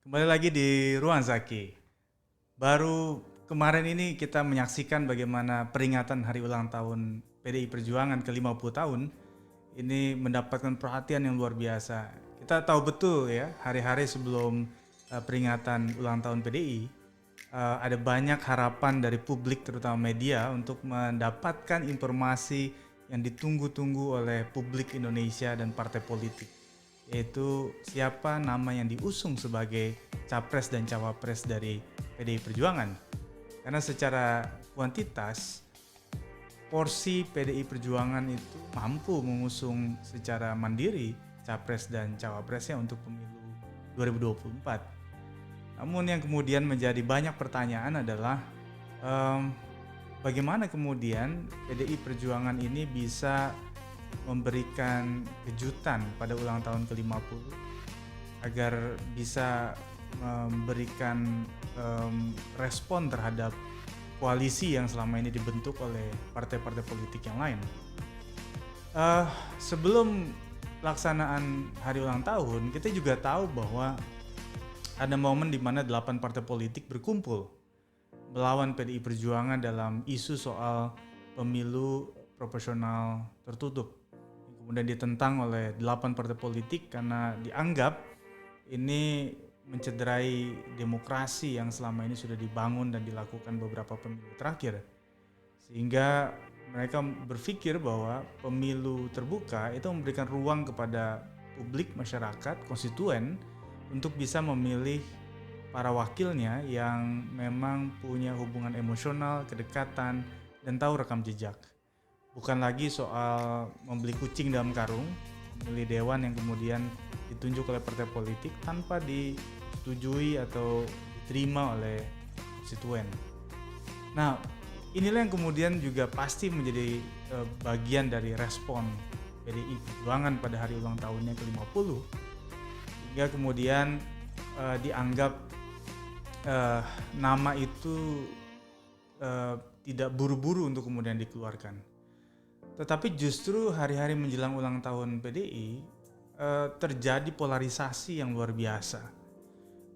Kembali lagi di Ruang Zaki. Baru kemarin ini kita menyaksikan bagaimana peringatan hari ulang tahun PDI Perjuangan ke-50 tahun ini mendapatkan perhatian yang luar biasa. Kita tahu betul ya, hari-hari sebelum peringatan ulang tahun PDI, ada banyak harapan dari publik terutama media untuk mendapatkan informasi yang ditunggu-tunggu oleh publik Indonesia dan partai politik, yaitu siapa nama yang diusung sebagai capres dan cawapres dari PDI Perjuangan. Karena secara kuantitas, porsi PDI Perjuangan itu mampu mengusung secara mandiri capres dan cawapresnya untuk pemilu 2024. Namun yang kemudian menjadi banyak pertanyaan adalah bagaimana kemudian PDI Perjuangan ini bisa memberikan kejutan pada ulang tahun ke-50 agar bisa memberikan respon terhadap koalisi yang selama ini dibentuk oleh partai-partai politik yang lain. Sebelum pelaksanaan hari ulang tahun, kita juga tahu bahwa ada momen di mana 8 partai politik berkumpul melawan PDI Perjuangan dalam isu soal pemilu proporsional tertutup. Kemudian ditentang oleh 8 partai politik karena dianggap ini mencederai demokrasi yang selama ini sudah dibangun dan dilakukan beberapa pemilu terakhir. Sehingga mereka berpikir bahwa pemilu terbuka itu memberikan ruang kepada publik, masyarakat, konstituen untuk bisa memilih para wakilnya yang memang punya hubungan emosional, kedekatan, dan tahu rekam jejak. Bukan lagi soal membeli kucing dalam karung, memilih dewan yang kemudian ditunjuk oleh partai politik tanpa disetujui atau diterima oleh konstituen. Nah, inilah yang kemudian juga pasti menjadi bagian dari respon PDI Perjuangan pada hari ulang tahunnya ke-50, hingga kemudian dianggap nama itu tidak buru-buru untuk kemudian dikeluarkan. Tetapi justru hari-hari menjelang ulang tahun PDI terjadi polarisasi yang luar biasa.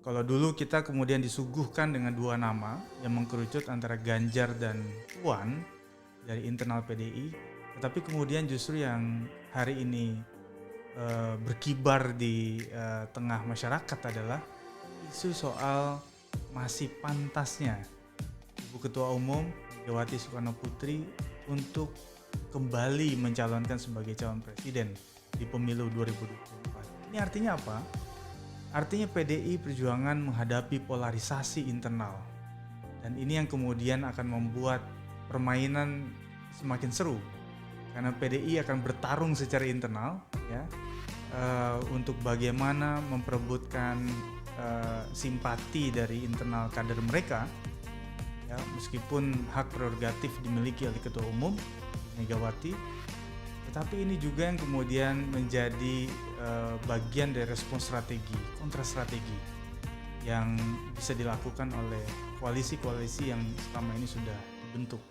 Kalau dulu kita kemudian disuguhkan dengan dua nama yang mengkerucut antara Ganjar dan Puan dari internal PDI, tetapi kemudian justru yang hari ini berkibar di tengah masyarakat adalah isu soal masih pantasnya Ibu Ketua Umum Megawati Soekarno Putri untuk kembali mencalonkan sebagai calon presiden di pemilu 2024. Ini artinya apa? Artinya PDI Perjuangan menghadapi polarisasi internal. Dan ini yang kemudian akan membuat permainan semakin seru. Karena PDI akan bertarung secara internal ya, untuk bagaimana memperebutkan simpati dari internal kader mereka. Ya, meskipun hak prerogatif dimiliki oleh Ketua Umum Megawati, tetapi ini juga yang kemudian menjadi bagian dari respon strategi, kontra strategi yang bisa dilakukan oleh koalisi-koalisi yang selama ini sudah dibentuk.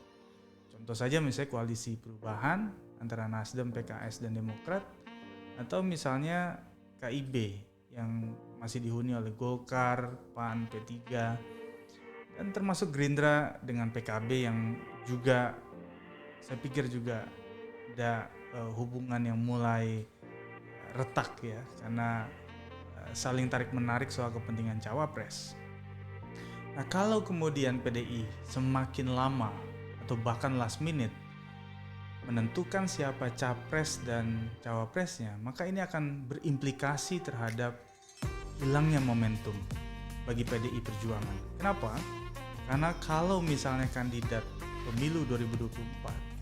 Contoh saja misalnya koalisi perubahan antara Nasdem, PKS, dan Demokrat, atau misalnya KIB yang masih dihuni oleh Golkar, PAN, P3, dan termasuk Gerindra dengan PKB yang juga saya pikir juga ada hubungan yang mulai retak ya, karena saling tarik menarik soal kepentingan cawapres. Nah, kalau kemudian PDI semakin lama atau bahkan last minute menentukan siapa capres dan cawapresnya, maka ini akan berimplikasi terhadap hilangnya momentum bagi PDI Perjuangan. Kenapa? Karena kalau misalnya kandidat pemilu 2024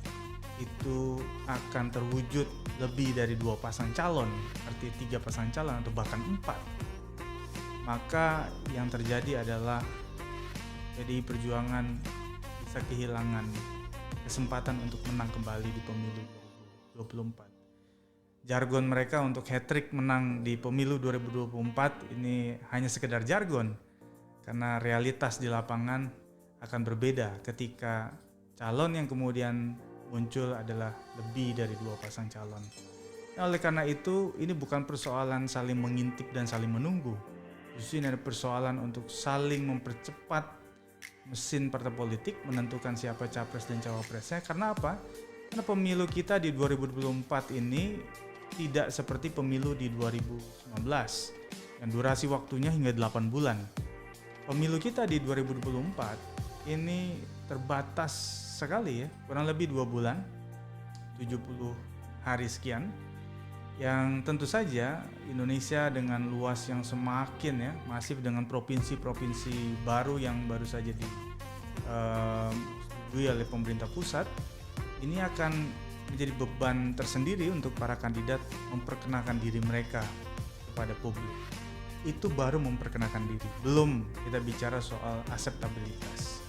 itu akan terwujud lebih dari 2 pasang calon, artinya 3 pasang calon atau bahkan 4, maka yang terjadi adalah PDI Perjuangan bisa kehilangan kesempatan untuk menang kembali di pemilu 2024. Jargon mereka untuk hat-trick menang di pemilu 2024 ini hanya sekedar jargon, karena realitas di lapangan akan berbeda ketika calon yang kemudian muncul adalah lebih dari 2 pasang calon. Nah, oleh karena itu, ini bukan persoalan saling mengintip dan saling menunggu, Justru ini ada persoalan untuk saling mempercepat mesin partai politik menentukan siapa capres dan cawapresnya. Karena apa? Karena pemilu kita di 2024 ini tidak seperti pemilu di 2019 yang durasi waktunya hingga 8 bulan. Pemilu kita di 2024 ini terbatas sekali ya, kurang lebih 2 bulan, 70 hari sekian, yang tentu saja Indonesia dengan luas yang semakin ya masif dengan provinsi-provinsi baru yang baru saja disetujui oleh pemerintah pusat, ini akan menjadi beban tersendiri untuk para kandidat memperkenalkan diri mereka kepada publik. Itu baru memperkenalkan diri, belum kita bicara soal akseptabilitas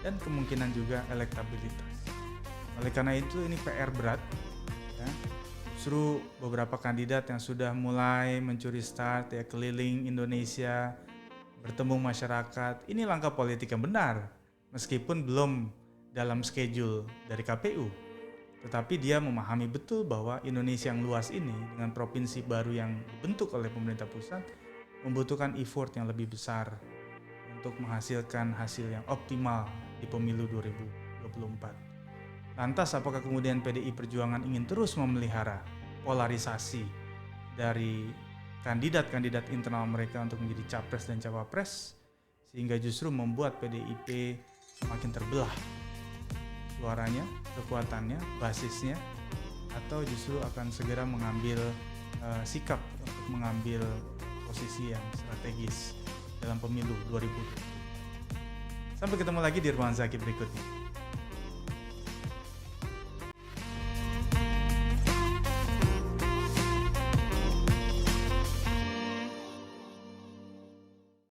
dan kemungkinan juga elektabilitas. Oleh karena itu ini PR berat ya. Justru beberapa kandidat yang sudah mulai mencuri start ya, keliling Indonesia, bertemu masyarakat, ini langkah politik yang benar meskipun belum dalam schedule dari KPU, tetapi dia memahami betul bahwa Indonesia yang luas ini dengan provinsi baru yang dibentuk oleh pemerintah pusat membutuhkan effort yang lebih besar untuk menghasilkan hasil yang optimal di pemilu 2024. Lantas apakah kemudian PDI Perjuangan ingin terus memelihara polarisasi dari kandidat-kandidat internal mereka untuk menjadi capres dan cawapres sehingga justru membuat PDIP semakin terbelah suaranya, kekuatannya, basisnya, atau justru akan segera mengambil sikap untuk mengambil posisi yang strategis dalam pemilu 2020. Sampai ketemu lagi di Ruang Zaki berikutnya.